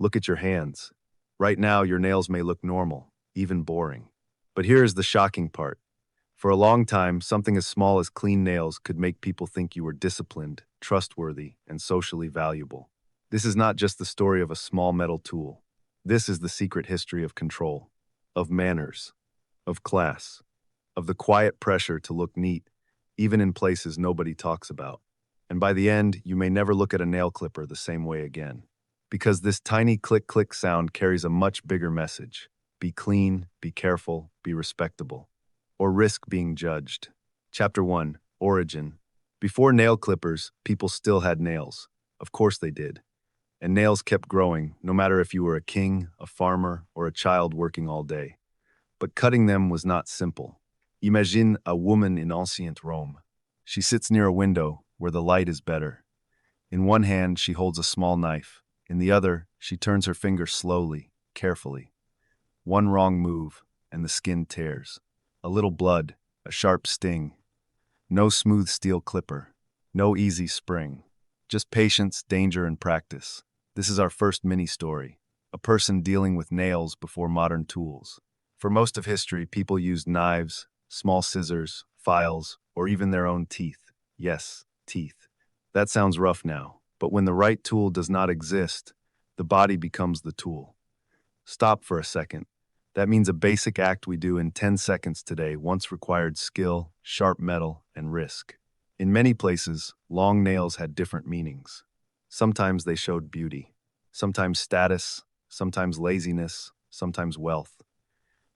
Look at your hands. Right now, your nails may look normal, even boring. But here is the shocking part. For a long time, something as small as clean nails could make people think you were disciplined, trustworthy, and socially valuable. This is not just the story of a small metal tool. This is the secret history of control, of manners, of class, of the quiet pressure to look neat, even in places nobody talks about. And by the end, you may never look at a nail clipper the same way again. Because this tiny click-click sound carries a much bigger message. Be clean, be careful, be respectable. Or risk being judged. Chapter 1, Origin. Before nail clippers, people still had nails. Of course they did. And nails kept growing, no matter if you were a king, a farmer, or a child working all day. But cutting them was not simple. Imagine a woman in ancient Rome. She sits near a window where the light is better. In one hand, she holds a small knife. In the other, she turns her finger slowly, carefully. One wrong move, and the skin tears. A little blood, a sharp sting. No smooth steel clipper. No easy spring. Just patience, danger, and practice. This is our first mini-story. A person dealing with nails before modern tools. For most of history, people used knives, small scissors, files, or even their own teeth. Yes, teeth. That sounds rough now, but when the right tool does not exist, the body becomes the tool. Stop for a second. That means a basic act we do in 10 seconds today once required skill, sharp metal, and risk. In many places, long nails had different meanings. Sometimes they showed beauty, sometimes status, sometimes laziness, sometimes wealth.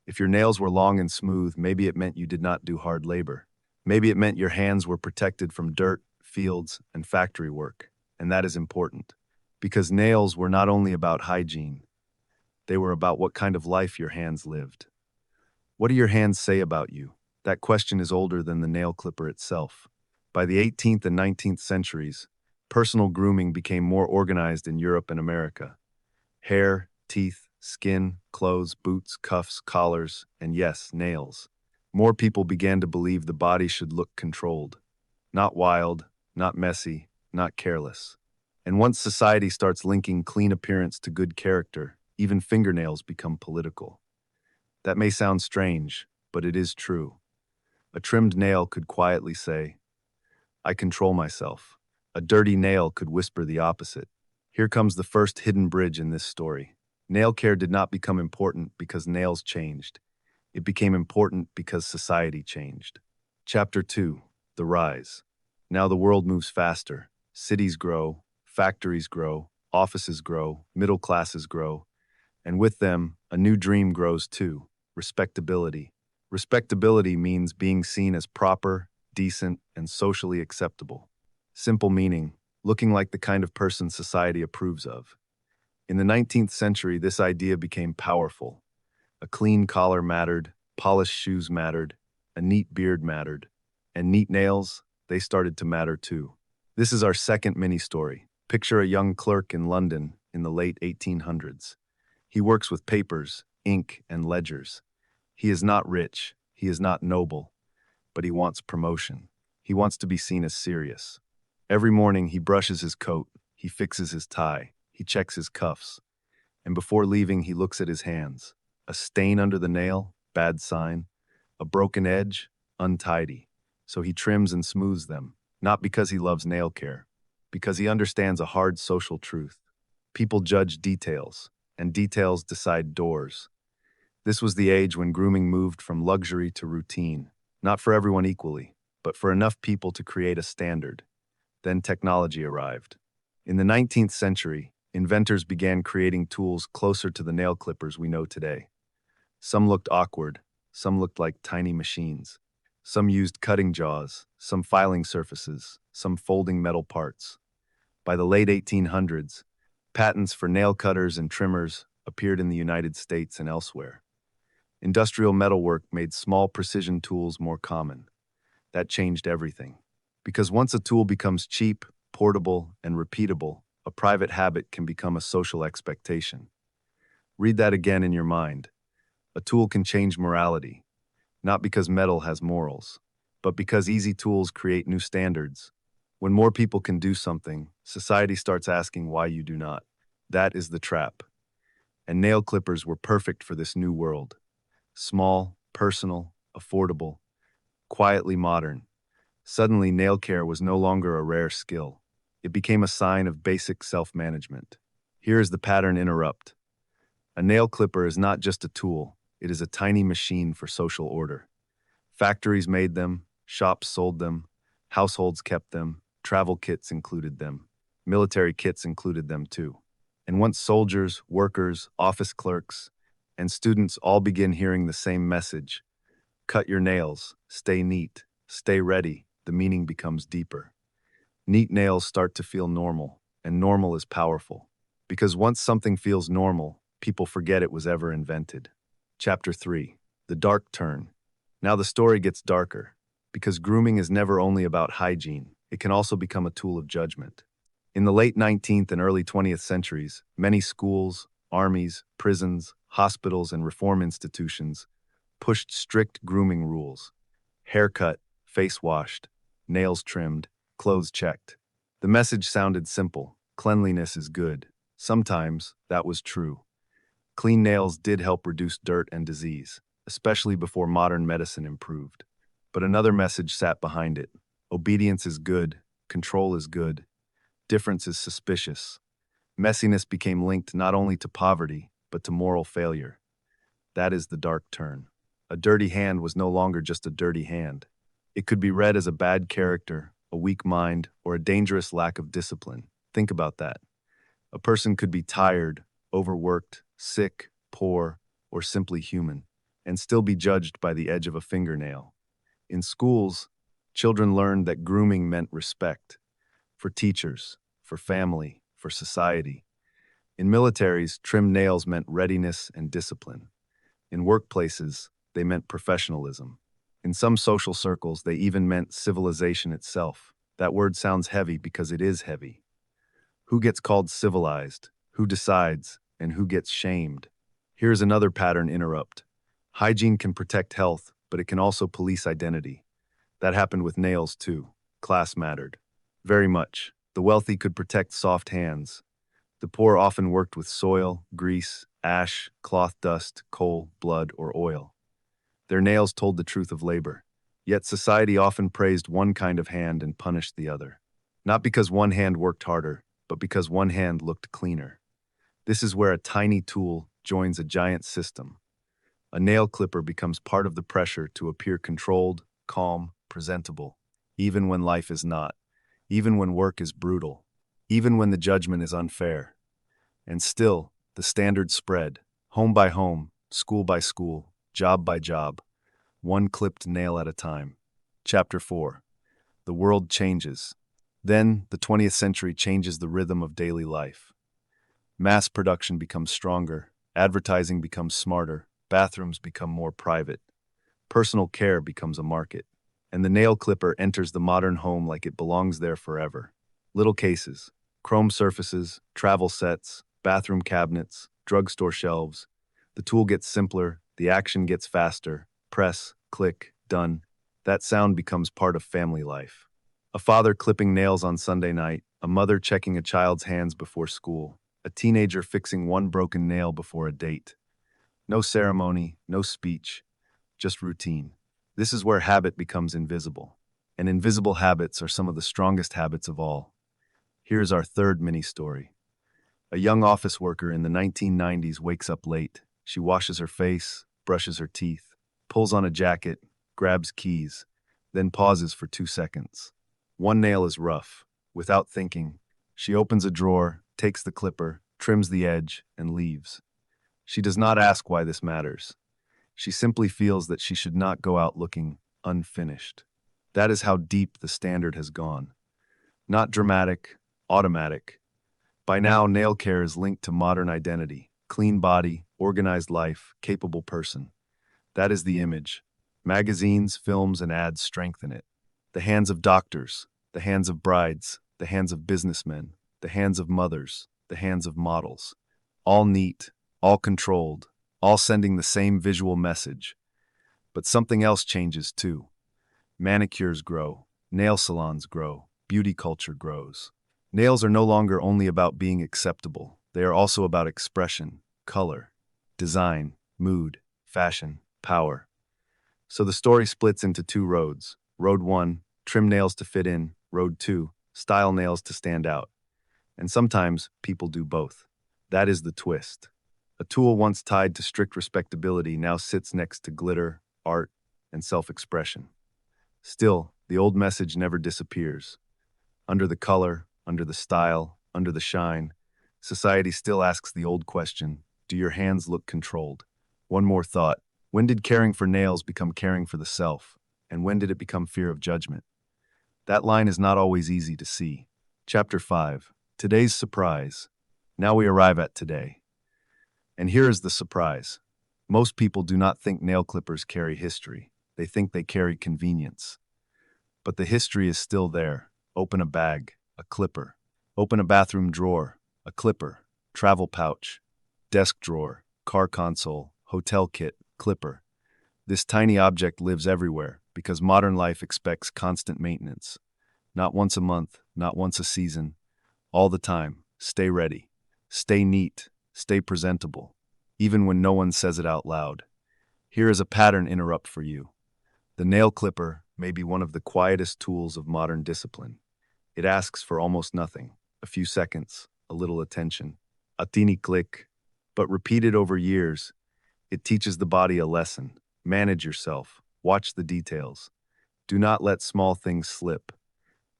If your nails were long and smooth, maybe it meant you did not do hard labor. Maybe it meant your hands were protected from dirt, fields, and factory work. And that is important, because nails were not only about hygiene, they were about what kind of life your hands lived. What do your hands say about you? That question is older than the nail clipper itself. By the 18th and 19th centuries, personal grooming became more organized in Europe and America. Hair, teeth, skin, clothes, boots, cuffs, collars, and yes, nails. More people began to believe the body should look controlled. Not wild, not messy, not careless. And once society starts linking clean appearance to good character, even fingernails become political. That may sound strange, but it is true. A trimmed nail could quietly say, I control myself. A dirty nail could whisper the opposite. Here comes the first hidden bridge in this story. Nail care did not become important because nails changed. It became important because society changed. Chapter 2, The Rise. Now the world moves faster. Cities grow, factories grow, offices grow, middle classes grow, and with them, a new dream grows too, respectability. Respectability means being seen as proper, decent, and socially acceptable. Simple meaning, looking like the kind of person society approves of. In the 19th century, this idea became powerful. A clean collar mattered, polished shoes mattered, a neat beard mattered, and neat nails, they started to matter too. This is our second mini-story. Picture a young clerk in London in the late 1800s. He works with papers, ink, and ledgers. He is not rich, he is not noble, but he wants promotion. He wants to be seen as serious. Every morning he brushes his coat, he fixes his tie, he checks his cuffs, and before leaving he looks at his hands. A stain under the nail, bad sign. A broken edge, untidy. So he trims and smooths them, not because he loves nail care, because he understands a hard social truth. People judge details, and details decide doors. This was the age when grooming moved from luxury to routine, not for everyone equally, but for enough people to create a standard. Then technology arrived. In the 19th century, inventors began creating tools closer to the nail clippers we know today. Some looked awkward, some looked like tiny machines. Some used cutting jaws, some filing surfaces, some folding metal parts. By the late 1800s, patents for nail cutters and trimmers appeared in the United States and elsewhere. Industrial metalwork made small precision tools more common. That changed everything. Because once a tool becomes cheap, portable, and repeatable, a private habit can become a social expectation. Read that again in your mind. A tool can change morality, not because metal has morals, but because easy tools create new standards. When more people can do something, society starts asking why you do not. That is the trap. and nail clippers were perfect for this new world. Small, personal, affordable, quietly modern. Suddenly, nail care was no longer a rare skill. It became a sign of basic self-management. Here is the pattern interrupt. A nail clipper is not just a tool, it is a tiny machine for social order. Factories made them, shops sold them, households kept them, travel kits included them, military kits included them too. And once soldiers, workers, office clerks, and students all begin hearing the same message, cut your nails, stay neat, stay ready, the meaning becomes deeper. Neat nails start to feel normal, and normal is powerful. Because once something feels normal, people forget it was ever invented. Chapter 3. The Dark Turn. Now the story gets darker, because grooming is never only about hygiene, it can also become a tool of judgment. In the late 19th and early 20th centuries, many schools, armies, prisons, hospitals, and reform institutions pushed strict grooming rules. Haircut, face washed, nails trimmed, clothes checked. The message sounded simple: cleanliness is good. Sometimes that was true. Clean nails did help reduce dirt and disease, especially before modern medicine improved. But another message sat behind it: obedience is good, control is good, difference is suspicious. Messiness became linked not only to poverty, but to moral failure. That is the dark turn. A dirty hand was no longer just a dirty hand. It could be read as a bad character, a weak mind, or a dangerous lack of discipline. Think about that. A person could be tired, overworked, sick, poor, or simply human, and still be judged by the edge of a fingernail. In schools, children learned that grooming meant respect for teachers, for family, for society. In militaries, trimmed nails meant readiness and discipline. In workplaces, they meant professionalism. In some social circles, they even meant civilization itself. That word sounds heavy because it is heavy. Who gets called civilized? Who decides? And who gets shamed? Here's another pattern interrupt. Hygiene can protect health, but it can also police identity. That happened with nails too. Class mattered. Very much. The wealthy could protect soft hands. The poor often worked with soil, grease, ash, cloth dust, coal, blood, or oil. Their nails told the truth of labor. Yet society often praised one kind of hand and punished the other. Not because one hand worked harder, but because one hand looked cleaner. This is where a tiny tool joins a giant system. A nail clipper becomes part of the pressure to appear controlled, calm, presentable, even when life is not, even when work is brutal, even when the judgment is unfair. And still, the standards spread, home by home, school by school, job by job, one clipped nail at a time. Chapter 4. The world changes. Then, the 20th century changes the rhythm of daily life. Mass production becomes stronger, advertising becomes smarter, bathrooms become more private, personal care becomes a market, and the nail clipper enters the modern home like it belongs there forever. Little cases, chrome surfaces, travel sets, bathroom cabinets, drugstore shelves. The tool gets simpler, the action gets faster. Press, click, done. That sound becomes part of family life. A father clipping nails on Sunday night, a mother checking a child's hands before school, a teenager fixing one broken nail before a date. No ceremony, no speech, just routine. This is where habit becomes invisible. And invisible habits are some of the strongest habits of all. Here's our third mini-story. A young office worker in the 1990s wakes up late. She washes her face, brushes her teeth, pulls on a jacket, grabs keys, then pauses for 2 seconds. One nail is rough. Without thinking, she opens a drawer, takes the clipper, trims the edge, and leaves. She does not ask why this matters. She simply feels that she should not go out looking unfinished. That is how deep the standard has gone. Not dramatic, automatic. By now, nail care is linked to modern identity: clean body, organized life, capable person. That is the image. Magazines, films, and ads strengthen it. The hands of doctors, the hands of brides, the hands of businessmen, the hands of mothers, the hands of models. All neat, all controlled, all sending the same visual message. But something else changes too. Manicures grow, nail salons grow, beauty culture grows. Nails are no longer only about being acceptable. They are also about expression. color, design, mood, fashion, power. So the story splits into two roads. Road 1, trim nails to fit in. Road 2, style nails to stand out. And sometimes people do both. That is the twist. A tool once tied to strict respectability now sits next to glitter, art, and self-expression. Still, the old message never disappears. Under the color, under the style, under the shine, society still asks the old question, do your hands look controlled? One more thought. When did caring for nails become caring for the self? And when did it become fear of judgment? That line is not always easy to see. Chapter 5. Today's surprise. Now we arrive at today. And here is the surprise. Most people do not think nail clippers carry history. They think they carry convenience. But the history is still there. Open a bag, a clipper. Open a bathroom drawer, a clipper. Travel pouch, desk drawer, car console, hotel kit, clipper. This tiny object lives everywhere because modern life expects constant maintenance. Not once a month, not once a season. All the time. Stay ready. Stay neat. Stay presentable. Even when no one says it out loud. Here is a pattern interrupt for you. The nail clipper may be one of the quietest tools of modern discipline. It asks for almost nothing. A few seconds, a little attention, a teeny click. But repeated over years, it teaches the body a lesson. Manage yourself. Watch the details. Do not let small things slip.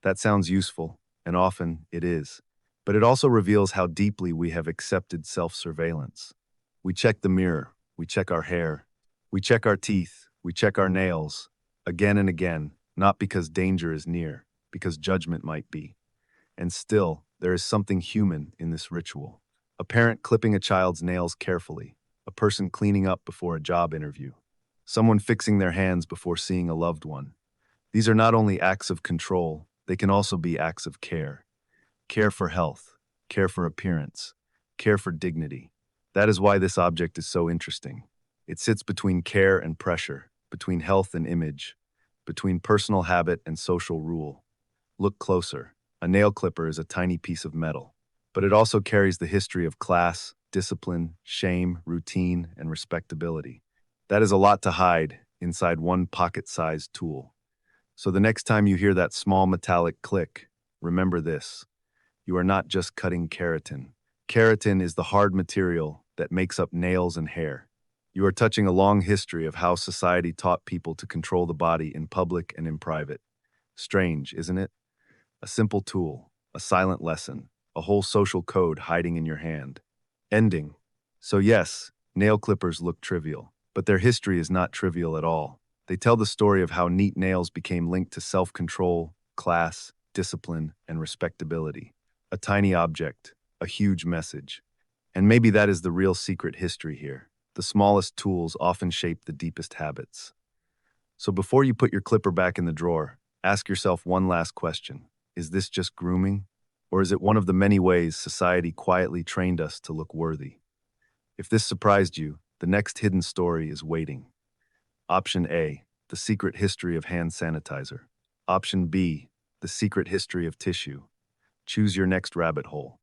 That sounds useful, and often it is. But it also reveals how deeply we have accepted self-surveillance. We check the mirror, we check our hair, we check our teeth, we check our nails, again and again, not because danger is near, because judgment might be. And still, there is something human in this ritual. A parent clipping a child's nails carefully, a person cleaning up before a job interview, someone fixing their hands before seeing a loved one. These are not only acts of control, they can also be acts of care. Care for health, care for appearance, care for dignity. That is why this object is so interesting. It sits between care and pressure, between health and image, between personal habit and social rule. Look closer. A nail clipper is a tiny piece of metal, but it also carries the history of class, discipline, shame, routine, and respectability. That is a lot to hide inside one pocket-sized tool. So the next time you hear that small metallic click, remember this. You are not just cutting keratin. Keratin is the hard material that makes up nails and hair. You are touching a long history of how society taught people to control the body in public and in private. Strange, isn't it? A simple tool, a silent lesson, a whole social code hiding in your hand. Ending. So yes, nail clippers look trivial, but their history is not trivial at all. They tell the story of how neat nails became linked to self-control, class, discipline, and respectability. A tiny object, a huge message. And maybe that is the real secret history here. The smallest tools often shape the deepest habits. So before you put your clipper back in the drawer, ask yourself one last question. Is this just grooming? Or is it one of the many ways society quietly trained us to look worthy? If this surprised you, the next hidden story is waiting. Option A, the secret history of hand sanitizer. Option B, the secret history of tissue. Choose your next rabbit hole.